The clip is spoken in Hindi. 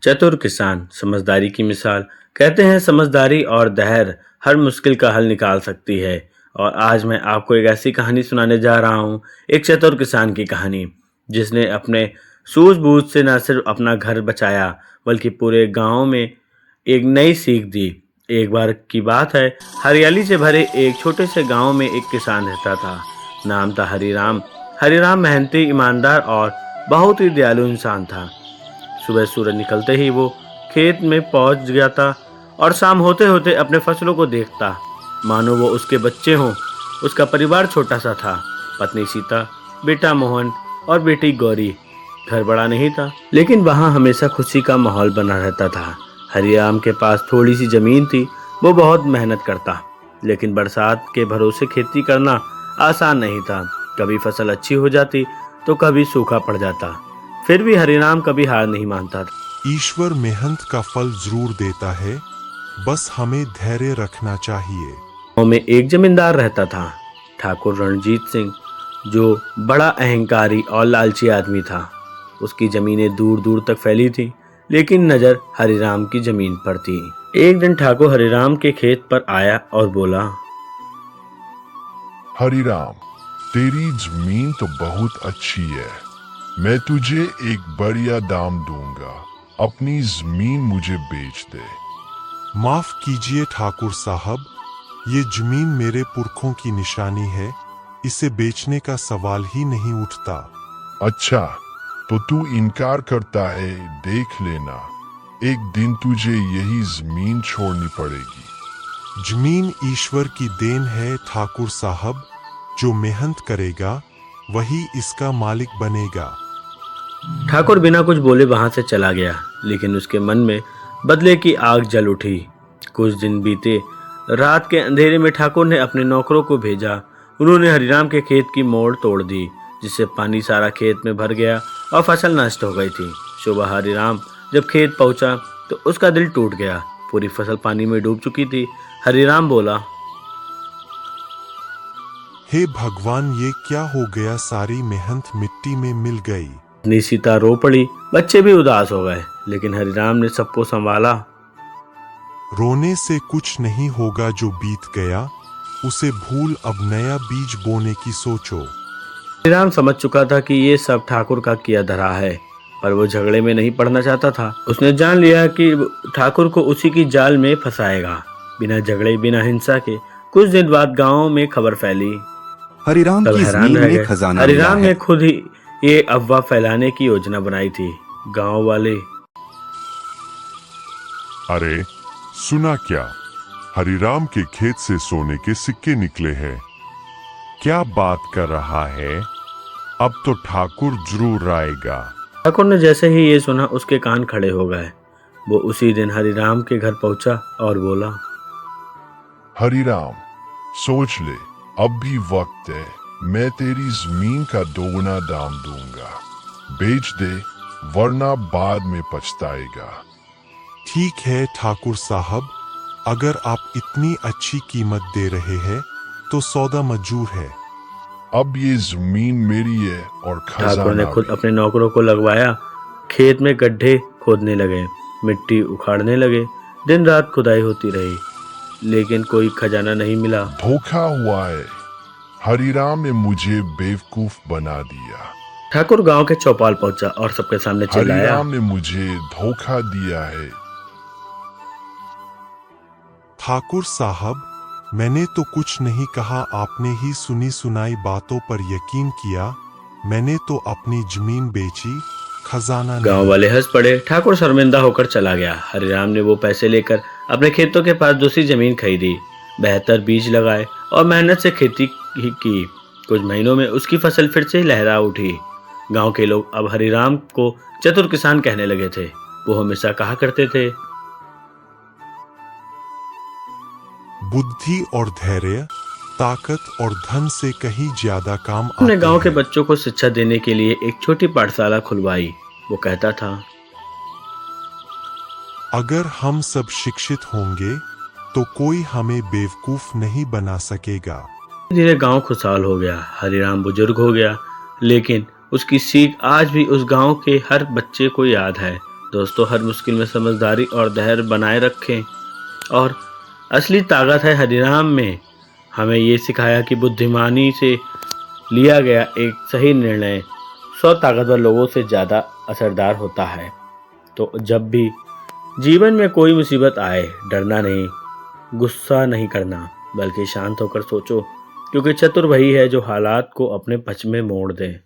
चतुर किसान समझदारी की मिसाल। कहते हैं समझदारी और धैर्य हर मुश्किल का हल निकाल सकती है। और आज मैं आपको एक ऐसी कहानी सुनाने जा रहा हूँ, एक चतुर किसान की कहानी, जिसने अपने सूझबूझ से न सिर्फ अपना घर बचाया बल्कि पूरे गांव में एक नई सीख दी। एक बार की बात है, हरियाली से भरे एक छोटे से गांव में एक किसान रहता था। नाम था हरिराम। हरिराम मेहनती, ईमानदार और बहुत ही दयालु इंसान था। सुबह सूरज निकलते ही वो खेत में पहुंच जाता और शाम होते होते अपने फसलों को देखता मानो वो उसके बच्चे हों। उसका परिवार छोटा सा था, पत्नी सीता, बेटा मोहन और बेटी गौरी। घर बड़ा नहीं था, लेकिन वहाँ हमेशा खुशी का माहौल बना रहता था। हरिराम के पास थोड़ी सी जमीन थी। वो बहुत मेहनत करता, लेकिन बरसात के भरोसे खेती करना आसान नहीं था। कभी फसल अच्छी हो जाती तो कभी सूखा पड़ जाता। फिर भी हरिराम कभी हार नहीं मानता था। ईश्वर मेहनत का फल जरूर देता है, बस हमें धैर्य रखना चाहिए। गांव में एक जमींदार रहता था, ठाकुर रणजीत सिंह, जो बड़ा अहंकारी और लालची आदमी था। उसकी जमीनें दूर दूर तक फैली थी, लेकिन नजर हरिराम की जमीन पर थी। एक दिन ठाकुर हरिराम के खेत पर आया और बोला, हरिराम, तेरी जमीन तो बहुत अच्छी है। मैं तुझे एक बढ़िया दाम दूंगा। अपनी जमीन मुझे बेच दे। माफ कीजिए ठाकुर साहब, ये जमीन मेरे पुरखों की निशानी है। इसे बेचने का सवाल ही नहीं उठता। अच्छा, तो तू इनकार करता है? देख लेना, एक दिन तुझे यही जमीन छोड़नी पड़ेगी। जमीन ईश्वर की देन है ठाकुर साहब। जो मेहनत करेगा वही इसका मालिक बनेगा। ठाकुर बिना कुछ बोले वहां से चला गया, लेकिन उसके मन में बदले की आग जल उठी। कुछ दिन बीते। रात के अंधेरे में ठाकुर ने अपने नौकरों को भेजा। उन्होंने हरिराम के खेत की मोड़ तोड़ दी, जिससे पानी सारा खेत में भर गया और फसल नष्ट हो गई थी। सुबह हरिराम जब खेत पहुंचा तो उसका दिल टूट गया। पूरी फसल पानी में डूब चुकी थी। हरिराम बोला, हे भगवान, ये क्या हो गया? सारी मेहनत मिट्टी में मिल गई। पत्नी सीता रो पड़ी, बच्चे भी उदास हो गए, लेकिन हरिराम ने सबको संभाला। रोने से कुछ नहीं होगा, जो बीत गया उसे भूल, अब नया बीज बोने की सोचो। हरिराम समझ चुका था कि ये सब ठाकुर का किया धरा है, पर वो झगड़े में नहीं पड़ना चाहता था। उसने जान लिया कि ठाकुर को उसी की जाल में फंसाएगा। बिना झगड़े, बिना हिंसा के कुछ दिन बाद गांव में खबर फैली। हरिराम सब की हैरान जमीन रह में गए। खजाना मिला हरिराम है। ने खुद ही ये अफवाह फैलाने की योजना बनाई थी। गांव वाले, अरे सुना क्या? हरिराम के खेत से सोने के सिक्के निकले हैं। क्या बात कर रहा है? अब तो ठाकुर जरूर आएगा। ठाकुर ने जैसे ही ये सुना, उसके कान खड़े हो गए। वो उसी दिन हरिराम के घर पहुंचा और बोला, हरिराम, सोच ले, अब भी वक्त है। मैं तेरी जमीन का दोगुना दाम दूंगा। बेच दे, वरना बाद में पछताएगा। ठीक है ठाकुर साहब, अगर आप इतनी अच्छी कीमत दे रहे हैं तो सौदा मंजूर है। अब ये जमीन मेरी है और ठाकुर ने खजाना खुद भी। अपने नौकरों को लगवाया। खेत में गड्ढे खोदने लगे, मिट्टी उखाड़ने लगे। दिन रात खुदाई होती रही, लेकिन कोई खजाना नहीं मिला। धोखा हुआ है। हरिराम ने मुझे बेवकूफ बना दिया। ठाकुर गांव के चौपाल पहुंचा और सबके सामने चिल्लाया, हरिराम ने मुझे धोखा दिया है। ठाकुर साहब, मैंने तो कुछ नहीं कहा, आपने ही सुनी सुनाई बातों पर यकीन किया। मैंने तो अपनी जमीन बेची, खजाना गांव नहीं। वाले हंस पड़े। ठाकुर शर्मिंदा होकर चला गया। हरिराम ने वो पैसे लेकर अपने खेतों के पास दूसरी जमीन खरीदी, बेहतर बीज लगाए और मेहनत से खेती की। कुछ महीनों में उसकी फसल फिर से लहरा उठी। गांव के लोग अब हरिराम को चतुर किसान कहने लगे थे। वो हमेशा कहा करते थे, बुद्धि और धैर्य ताकत और धन से कहीं ज्यादा काम आते हमने गांव के हैं। बच्चों को शिक्षा देने के लिए एक छोटी पाठशाला खुलवाई। वो कहता था, अगर हम सब शिक्षित होंगे तो कोई हमें बेवकूफ नहीं बना सकेगा। धीरे धीरे गांव खुशहाल हो गया। हरिराम बुजुर्ग हो गया, लेकिन उसकी सीख आज भी उस गांव के हर बच्चे को याद है। दोस्तों, हर मुश्किल में समझदारी और धैर्य बनाए रखें। और असली ताकत है हरिराम में। हमें ये सिखाया कि बुद्धिमानी से लिया गया एक सही निर्णय 100 ताकतवर लोगों से ज़्यादा असरदार होता है। तो जब भी जीवन में कोई मुसीबत आए, डरना नहीं, गुस्सा नहीं करना, बल्कि शांत होकर सोचो, क्योंकि चतुर वही है जो हालात को अपने पक्ष में मोड़ दे।